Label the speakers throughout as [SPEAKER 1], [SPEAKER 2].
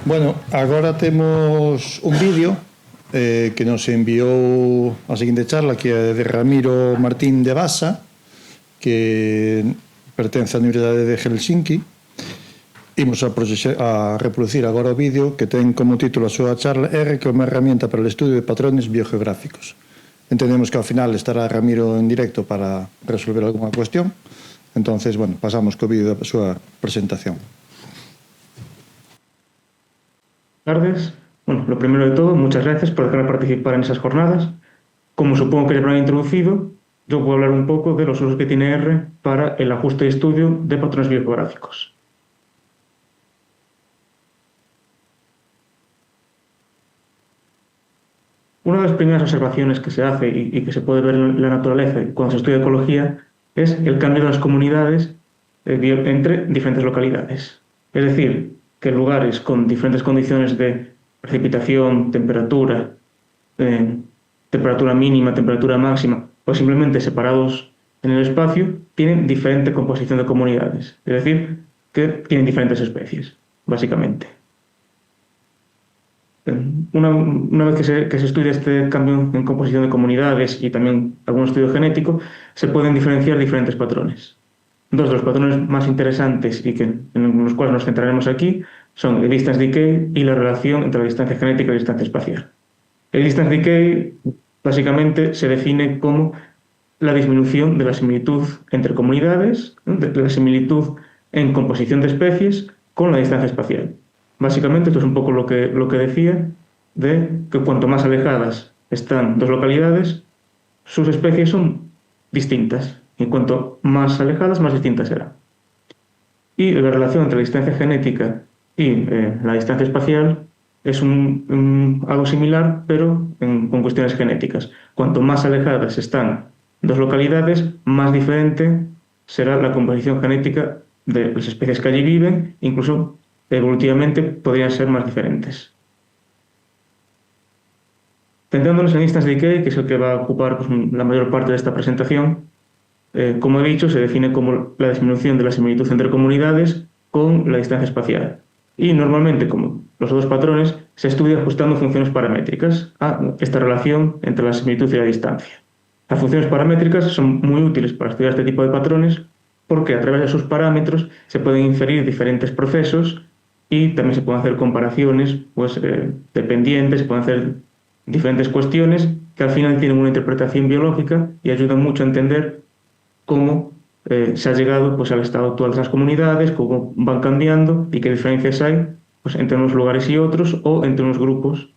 [SPEAKER 1] Bueno, agora temos un vídeo que nos enviou a seguinte charla, que é de Ramiro Martín de Basa, que pertence á Universidade de Helsinki. Imos a reproducir agora o vídeo, que ten como título a súa charla R, que é unha herramienta para o estudio de patrones biogeográficos. Entendemos que ao final estará Ramiro en directo para resolver algunha cuestión. Entonces, bueno, pasamos co vídeo da súa presentación.
[SPEAKER 2] Buenas tardes. Bueno, lo primero de todo, muchas gracias por dejarme participar en esas jornadas. Como supongo que ya habrán introducido, yo voy a hablar un poco de los usos que tiene R para el ajuste y estudio de patrones biogeográficos. Una de las primeras observaciones que se hace y que se puede ver en la naturaleza cuando se estudia ecología es el cambio de las comunidades entre diferentes localidades. Es decir, que lugares con diferentes condiciones de precipitación, temperatura, temperatura mínima, temperatura máxima, o simplemente separados en el espacio, tienen diferente composición de comunidades. Es decir, que tienen diferentes especies, básicamente. Una vez que se estudia este cambio en composición de comunidades y también algún estudio genético, se pueden diferenciar diferentes patrones. Dos de los patrones más interesantes y en los cuales nos centraremos aquí son el distance decay y la relación entre la distancia genética y la distancia espacial. El distance decay básicamente se define como la disminución de la similitud entre comunidades, de la similitud en composición de especies con la distancia espacial. Básicamente esto es un poco lo que decía, de que cuanto más alejadas están dos localidades, sus especies son distintas. Y cuanto más alejadas, más distintas serán. Y la relación entre la distancia genética y la distancia espacial es algo similar, pero con cuestiones genéticas. Cuanto más alejadas están dos localidades, más diferente será la composición genética de las especies que allí viven, incluso evolutivamente podrían ser más diferentes. Centrándonos en distance decay, que es el que va a ocupar la mayor parte de esta presentación, como he dicho, se define como la disminución de la similitud entre comunidades con la distancia espacial. Y normalmente, como los dos patrones, se estudia ajustando funciones paramétricas a esta relación entre la similitud y la distancia. Las funciones paramétricas son muy útiles para estudiar este tipo de patrones porque a través de sus parámetros se pueden inferir diferentes procesos y también se pueden hacer comparaciones dependientes, se pueden hacer diferentes cuestiones que al final tienen una interpretación biológica y ayudan mucho a entender cómo se ha llegado al estado actual de las comunidades, cómo van cambiando y qué diferencias hay entre unos lugares y otros o entre unos grupos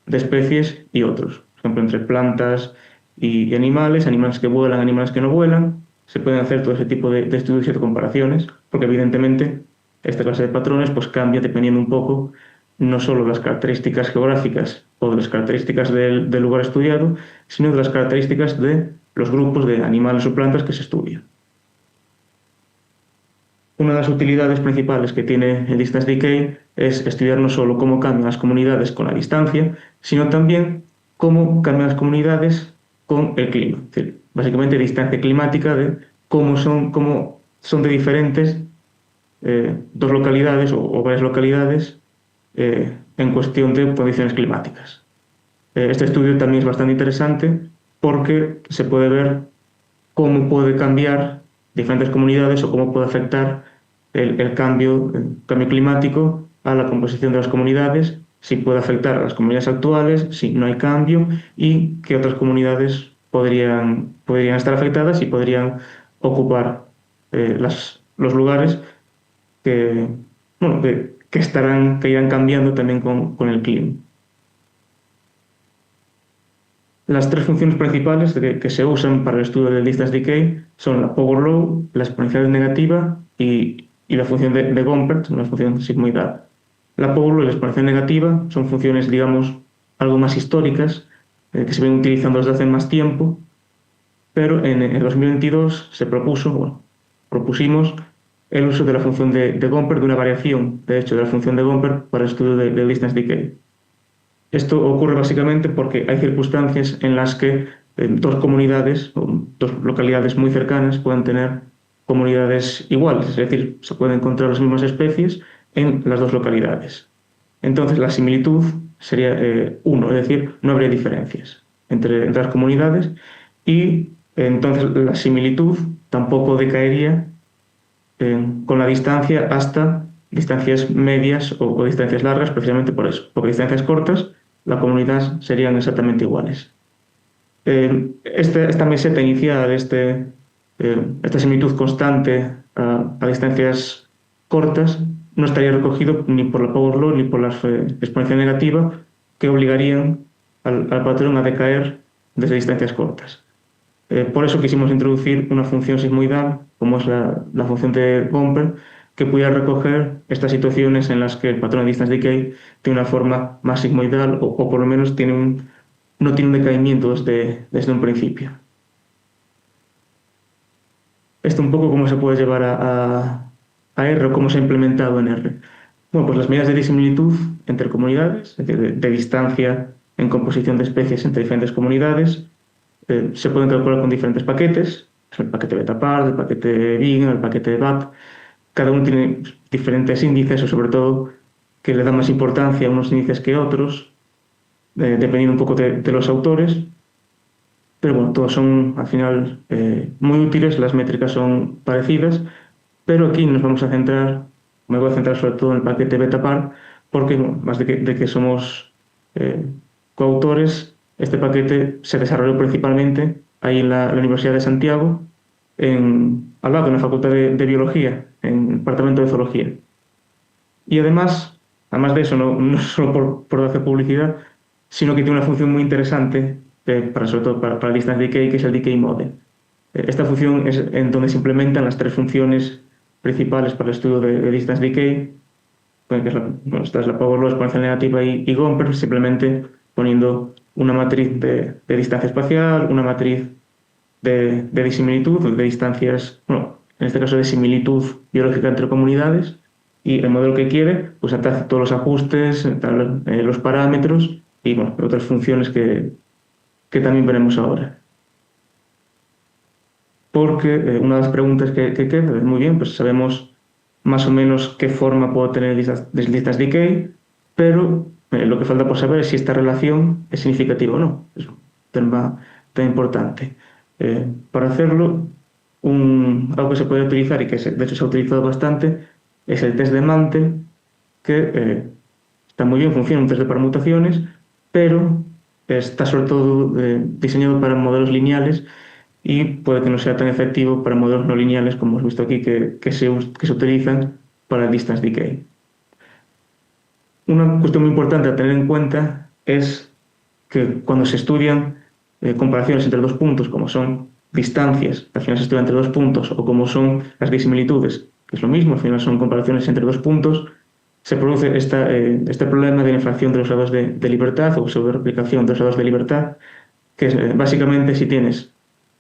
[SPEAKER 2] de especies y otros. Por ejemplo, entre plantas y animales que vuelan, animales que no vuelan. Se pueden hacer todo ese tipo de estudios y de comparaciones, porque evidentemente esta clase de patrones cambia dependiendo un poco no solo de las características geográficas o de las características del lugar estudiado, sino de las características de los grupos de animales o plantas que se estudian. Una de las utilidades principales que tiene el distance decay es estudiar no solo cómo cambian las comunidades con la distancia, sino también cómo cambian las comunidades con el clima. Es decir, básicamente distancia climática de cómo son de diferentes dos localidades o varias localidades en cuestión de condiciones climáticas. Este estudio también es bastante interesante porque se puede ver cómo puede cambiar diferentes comunidades o cómo puede afectar el cambio climático a la composición de las comunidades, si puede afectar a las comunidades actuales, si no hay cambio y qué otras comunidades podrían estar afectadas y podrían ocupar los lugares que irán cambiando también con el clima. Las tres funciones principales que se usan para el estudio del distance decay son la power law, la exponencial negativa y la función de Gompert, una función sigmoidal. La power law y la exponencial negativa son funciones, digamos, algo más históricas, que se ven utilizando desde hace más tiempo, pero en el 2022 propusimos el uso de la función de Gompert, de una variación, de hecho, de la función de Gompert para el estudio del distance decay. Esto ocurre básicamente porque hay circunstancias en las que dos comunidades o dos localidades muy cercanas pueden tener comunidades iguales, es decir, se pueden encontrar las mismas especies en las dos localidades. entonces la similitud sería 1, es decir, no habría diferencias entre las comunidades y entonces la similitud tampoco decaería con la distancia hasta distancias medias o distancias largas, precisamente por eso, porque distancias cortas la comunidad serían exactamente iguales. Esta meseta inicial, esta similitud constante a distancias cortas, no estaría recogido ni por la Power Law ni por la exponencial negativa que obligarían al patrón a decaer desde distancias cortas. Por eso quisimos introducir una función sigmoidal, como es la función de Gomper, que pudiera recoger estas situaciones en las que el patrón de distance decay tiene una forma más sigmoidal o por lo menos no tiene un decaimiento desde un principio. Esto un poco cómo se puede llevar a R o cómo se ha implementado en R. Bueno, pues las medidas de disimilitud entre comunidades, es decir, de distancia en composición de especies entre diferentes comunidades, se pueden calcular con diferentes paquetes, el paquete Betapart, el paquete Big, el paquete BAT. Cada uno tiene diferentes índices o sobre todo que le dan más importancia a unos índices que a otros, dependiendo un poco de los autores. Pero bueno, todos son al final muy útiles, las métricas son parecidas, pero aquí me voy a centrar sobre todo en el paquete Betapart, porque bueno, más de que somos coautores, este paquete se desarrolló principalmente ahí en la Universidad de Santiago, al lado en la Facultad de Biología, en el Departamento de Zoología. Y además de eso, no solo por hacer publicidad, sino que tiene una función muy interesante, sobre todo para el distance decay, que es el decay model. Esta función es en donde se implementan las tres funciones principales para el estudio de distance decay, que esta es la Power Law, exponencial negativa y Gomper, simplemente poniendo una matriz de distancia espacial, una matriz de disimilitud, de distancias, bueno, en este caso de similitud biológica entre comunidades, y el modelo que quiere, pues hace todos los ajustes, los parámetros y bueno, otras funciones que también veremos ahora. Porque una de las preguntas que queda, muy bien, pues sabemos más o menos qué forma puede tener el distance decay, pero lo que falta por saber es si esta relación es significativa o no. Es un tema tan importante. Para hacerlo, algo que se puede utilizar y que de hecho se ha utilizado bastante es el test de Mantel, que está muy bien, funciona un test de permutaciones, pero está sobre todo diseñado para modelos lineales y puede que no sea tan efectivo para modelos no lineales como hemos visto aquí que se utilizan para el distance decay. Una cuestión muy importante a tener en cuenta es que cuando se estudian comparaciones entre dos puntos, como son distancias, que al final se estudian entre dos puntos, o como son las disimilitudes, que es lo mismo, al final son comparaciones entre dos puntos, se produce este problema de infracción de los grados de libertad o sobre replicación de los grados de libertad, que es básicamente si tienes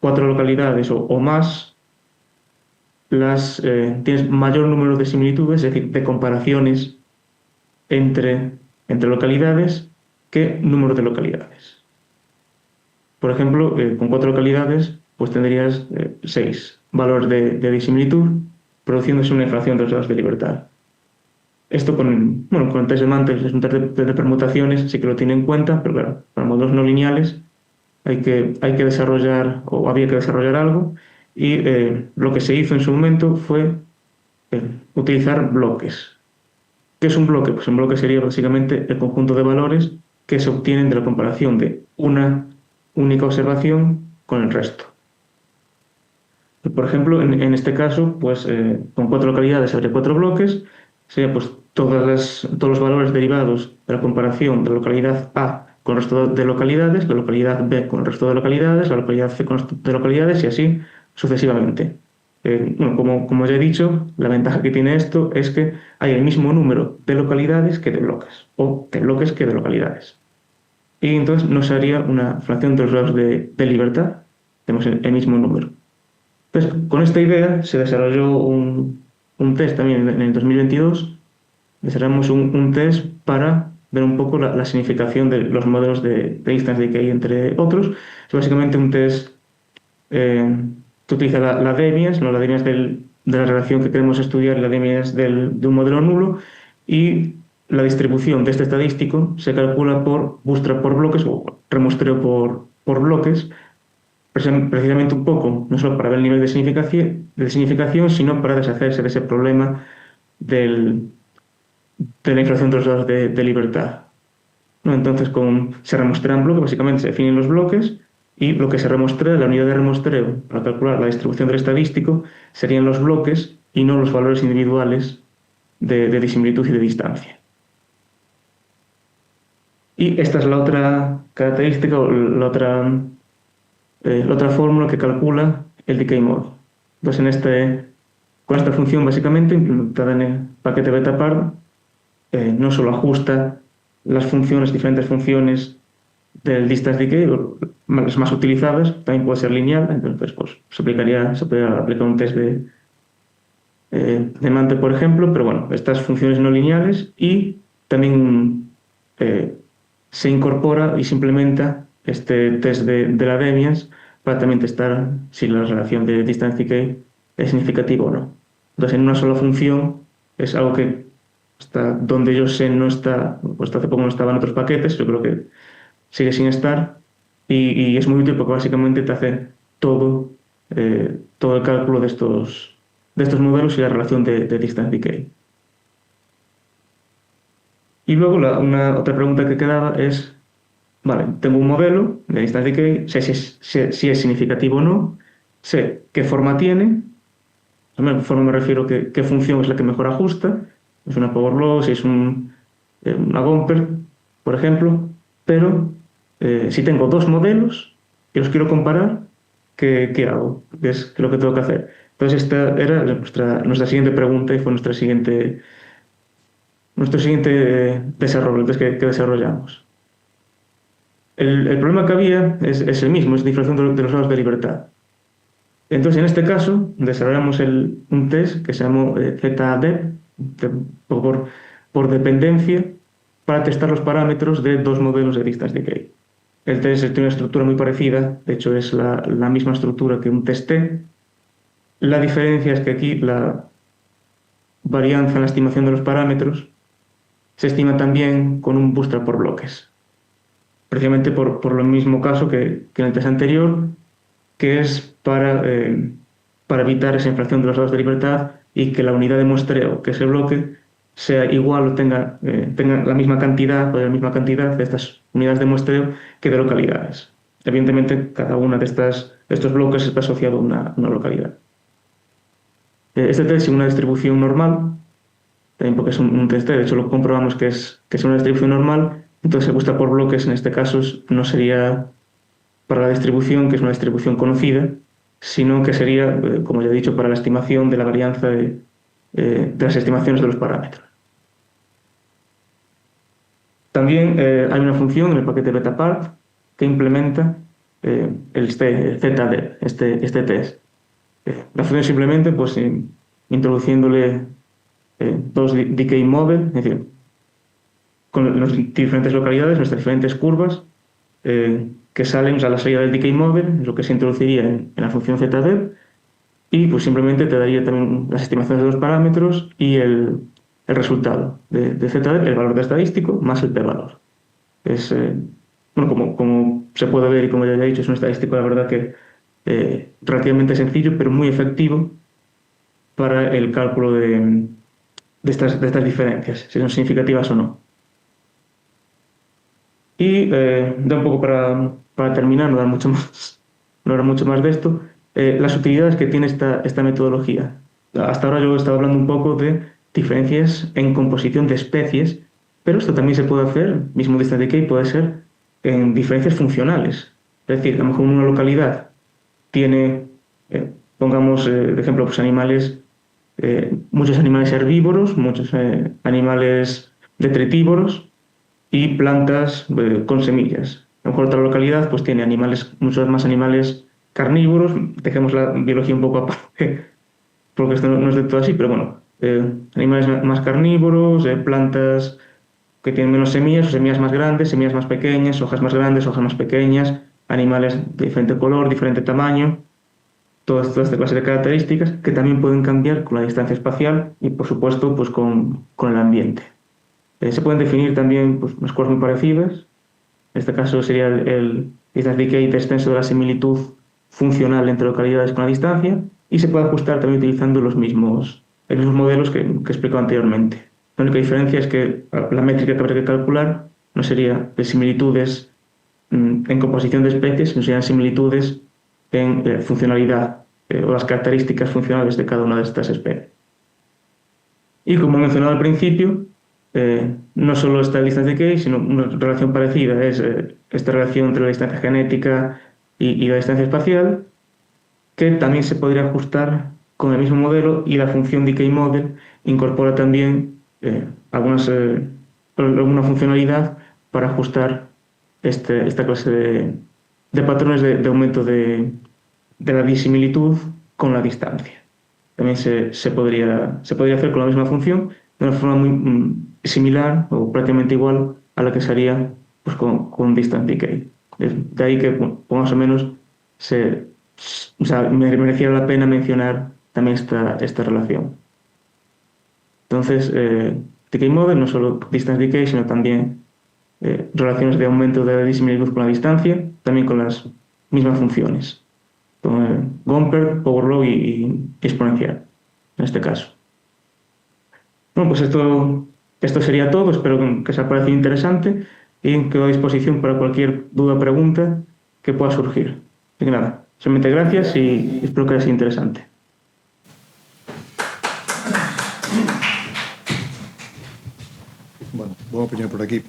[SPEAKER 2] 4 localidades o más, tienes mayor número de similitudes, es decir, de comparaciones entre localidades que número de localidades. Por ejemplo, con 4 localidades, pues tendrías 6 valores de disimilitud, produciéndose una infracción de los grados de libertad. Esto con el test de Mantel es un test de permutaciones, sí que lo tiene en cuenta, pero claro, para modelos no lineales hay que desarrollar, o había que desarrollar algo, y lo que se hizo en su momento fue utilizar bloques. ¿Qué es un bloque? Pues un bloque sería básicamente el conjunto de valores que se obtienen de la comparación de una única observación con el resto. Por ejemplo, en este caso, pues con 4 localidades habría 4 bloques, sería pues todos los valores derivados de la comparación de la localidad A con el resto de localidades, la localidad B con el resto de localidades, la localidad C con el resto de localidades y así sucesivamente. Como ya he dicho, la ventaja que tiene esto es que hay el mismo número de localidades que de bloques, o de bloques que de localidades. Y entonces no se haría una fracción de los grados de libertad, tenemos el mismo número. Entonces, con esta idea se desarrolló un test también en el 2022, desarrollamos un test para ver un poco la significación de los modelos de distance decay entre otros. Es básicamente un test que utiliza la DEMIAS, ¿no? La DEMIAS de la relación que queremos estudiar, la DEMIAS de un modelo nulo, y la distribución de este estadístico se calcula por bootstrap por bloques o remuestreo por bloques, precisamente un poco, no solo para ver el nivel de significación, sino para deshacerse de ese problema de la inflación de los datos de libertad, ¿no? Entonces, se remuestrean bloques, básicamente se definen los bloques, y lo que se remuestrea, la unidad de remuestreo para calcular la distribución del estadístico, serían los bloques y no los valores individuales de disimilitud y de distancia. Y esta es la otra característica, o la otra fórmula que calcula el decay model. Entonces, con esta función, básicamente, implementada en el paquete Betapart, no solo ajusta las diferentes funciones del distance decay, las más utilizadas, también puede ser lineal, entonces pues, se podría aplicar un test de Mante, por ejemplo, pero bueno, estas funciones no lineales, y también se incorpora y se implementa este test de la Deviance para también testar si la relación de distance decay es significativa o no. Entonces, en una sola función es algo que hasta donde yo sé no está, pues hace poco no estaba en otros paquetes, yo creo que sigue sin estar, y es muy útil porque básicamente te hace todo el cálculo de estos modelos y la relación de distance decay. Y luego otra pregunta que quedaba es, vale, tengo un modelo de distance decay, sé si es significativo o no, sé qué forma tiene, a forma me refiero a qué función es la que mejor ajusta, es una power law, si es una Gomper, por ejemplo, pero si tengo dos modelos y los quiero comparar, ¿qué hago? ¿Qué es lo que tengo que hacer? Entonces esta era nuestra siguiente pregunta y fue nuestro siguiente desarrollo que desarrollamos. El problema que había es el mismo, es la inflación de los grados de libertad. Entonces, en este caso, desarrollamos un test que se llamó ZDEP, por dependencia, para testar los parámetros de dos modelos de distance decay. El test tiene una estructura muy parecida, de hecho es la misma estructura que un test T. La diferencia es que aquí la varianza en la estimación de los parámetros se estima también con un bootstrap por bloques. Precisamente por lo mismo caso que en el test anterior, que es para evitar esa inflación de los datos de libertad y que la unidad de muestreo, que es el bloque, sea igual o tenga la misma cantidad o la misma cantidad de estas unidades de muestreo que de localidades. Evidentemente, cada una de estos bloques está asociado a una localidad. Este test es una distribución normal, también porque es un test, de hecho lo comprobamos que es una distribución normal, entonces se busca por bloques, en este caso no sería para la distribución, que es una distribución conocida, sino que sería, como ya he dicho, para la estimación de la varianza de las estimaciones de los parámetros. También hay una función en el paquete Betapart que implementa el ZDEP, este test. La función simplemente, pues, introduciéndole dos decay model, es decir, con las diferentes localidades, nuestras diferentes curvas que salen a la salida del decay model, lo que se introduciría en la función ZDEP, y pues simplemente te daría también las estimaciones de los parámetros y el resultado de ZDEP, el valor de estadístico, más el p-valor. Bueno, como se puede ver y como ya he dicho, es un estadístico, la verdad, que relativamente sencillo, pero muy efectivo para el cálculo de estas diferencias, si son significativas o no. Y da un poco para terminar, no era mucho más de esto, las utilidades que tiene esta metodología. Hasta ahora yo he estado hablando un poco de diferencias en composición de especies, pero esto también se puede hacer, mismo distance decay puede ser en diferencias funcionales. Es decir, a lo mejor una localidad tiene, pongamos de ejemplo, pues muchos animales herbívoros, muchos animales detritívoros y plantas con semillas. A lo mejor otra localidad pues tiene muchos más animales carnívoros, dejemos la biología un poco aparte, porque esto no es de todo así, pero bueno, animales más carnívoros, plantas que tienen menos semillas, o semillas más grandes, semillas más pequeñas, hojas más grandes, hojas más pequeñas, animales de diferente color, diferente tamaño, toda esta clase de características que también pueden cambiar con la distancia espacial y, por supuesto, pues con el ambiente. Se pueden definir también pues, unas cosas muy parecidas. En este caso sería el distance decay descenso de la similitud funcional entre localidades con la distancia, y se puede ajustar también utilizando los mismos modelos que explicado anteriormente. La única diferencia es que la métrica que habría que calcular no sería de similitudes en composición de especies, sino serían similitudes en funcionalidad o las características funcionales de cada una de estas especies. Y como he mencionado al principio, no solo está el distance decay, sino una relación parecida es esta relación entre la distancia genética y la distancia espacial, que también se podría ajustar con el mismo modelo, y la función decay model incorpora también alguna funcionalidad para ajustar esta clase de patrones de aumento de la disimilitud con la distancia. También se podría hacer con la misma función de una forma muy similar o prácticamente igual a la que se haría pues, con distance decay. De ahí que más o menos mereciera la pena mencionar también esta relación. Entonces, decay model no solo distance decay, sino también relaciones de aumento de la disimilitud con la distancia, también con las mismas funciones. Gomper, power law y exponencial, en este caso. Bueno, pues esto sería todo. Espero que os haya parecido interesante y quedo a disposición para cualquier duda o pregunta que pueda surgir. Así que nada, solamente gracias y espero que haya sido interesante.
[SPEAKER 1] Bueno, buena opinión por aquí.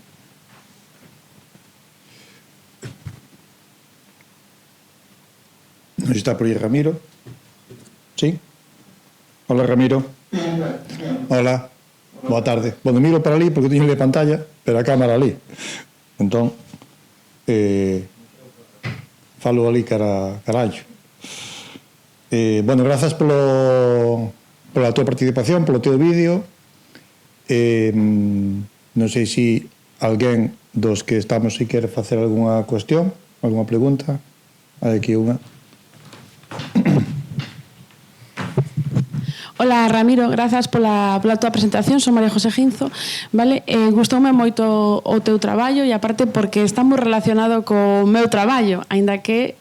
[SPEAKER 1] No sé si está por ahí Ramiro. ¿Sí? Hola, Ramiro. Hola. Boa tarde. Bueno, miro para ali porque teño a pantalla, pero a cámara ali. Entón, falo ali carallo. Bueno, grazas pola tua participación, polo teu vídeo. Non sei se alguén dos que estamos se quere facer algunha cuestión, algunha pregunta. Hai aquí unha.
[SPEAKER 3] Hola, Ramiro, grazas pola tua presentación. Son María José Ginzo, vale? Gustoume moito o teu traballo, e aparte porque está moi relacionado co meu traballo, aínda que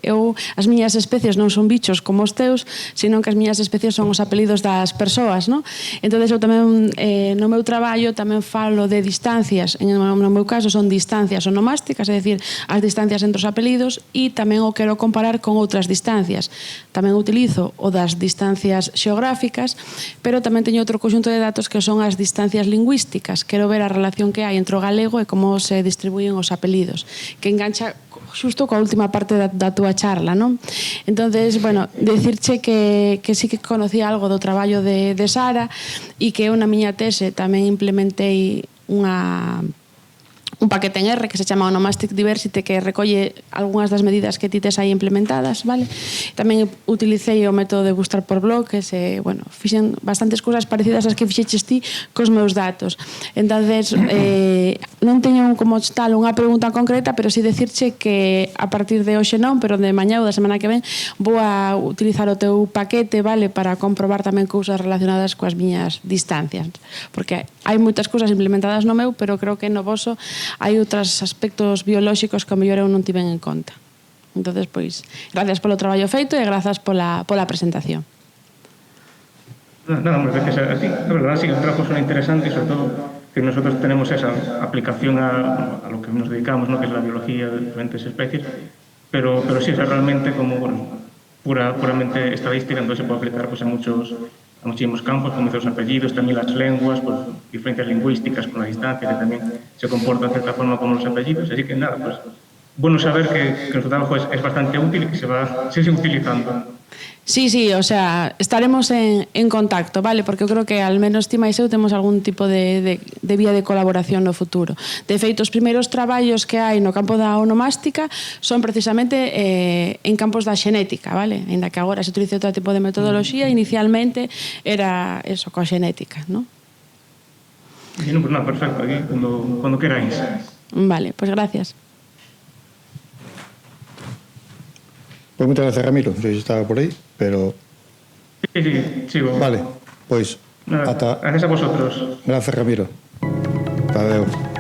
[SPEAKER 3] as miñas especies non son bichos como os teus, sino que as miñas especies son os apelidos das persoas, non? Entón, eu tamén, no meu traballo, tamén falo de distancias, no meu caso son distancias onomásticas, é dicir, as distancias entre os apelidos, e tamén o quero comparar con outras distancias. Tamén utilizo o das distancias xeográficas, pero tamén teño outro conxunto de datos que son as distancias lingüísticas. Quero ver a relación que hai entre o galego e como se distribuyen os apelidos, que engancha xusto coa última parte da túa charla, non? Entonces, bueno, decirche que sí que conocía algo do traballo de Sara, e que eu na miña tese tamén implementei un paquete en R que se chama Onomastic Diversity, que recolle algunhas das medidas que ti tes aí implementadas, vale? Tamén utilicei o método de buscar por bloques e, bueno, fixen bastantes cousas parecidas ás que fixeches ti cos meus datos. Entonces, non teño como tal unha pregunta concreta, pero sí decirche que a partir de hoxe non, pero de mañá ou da semana que ven vou a utilizar o teu paquete, vale, para comprobar tamén cousas relacionadas coas miñas distancias, porque hai moitas cousas implementadas no meu, pero creo que no voso hai outros aspectos biolóxicos que ao mellor eu non tiven en conta. Entonces, pois, gracias polo traballo feito e gracias pola presentación.
[SPEAKER 2] Nada, gracias a ti. La verdad, sí, el trabajo suena interesante, y sobre todo que nosotros tenemos esa aplicación a lo que nos dedicamos, ¿no? Que es la biología de diferentes especies, pero sí es realmente como, bueno, puramente estadística, entonces se puede aplicar pues, a muchísimos campos, como los apellidos, también las lenguas, pues, diferencias lingüísticas con la distancia, que también se comportan de cierta forma como los apellidos. Así que nada, pues bueno saber que nuestro trabajo es bastante útil y que se sigue utilizando.
[SPEAKER 3] Sí, o sea, estaremos en contacto, vale? Porque eu creo que al menos ti máis eu temos algún tipo de vía de colaboración no futuro. De feito, os primeiros traballos que hai no campo da onomástica son precisamente en campos da xenética, vale? Ainda que agora se utilice outro tipo de metodoloxía, inicialmente era eso, coa xenética, non?
[SPEAKER 2] Bueno, pues nada, perfecto, aquí cuando queráis.
[SPEAKER 3] Vale, pues gracias.
[SPEAKER 1] Pues muchas gracias, Ramiro. No sé si estaba por ahí, pero...
[SPEAKER 2] Sí, sigo.
[SPEAKER 1] Vale, pues...
[SPEAKER 2] Gracias a vosotros.
[SPEAKER 1] Gracias, Ramiro. Adeu.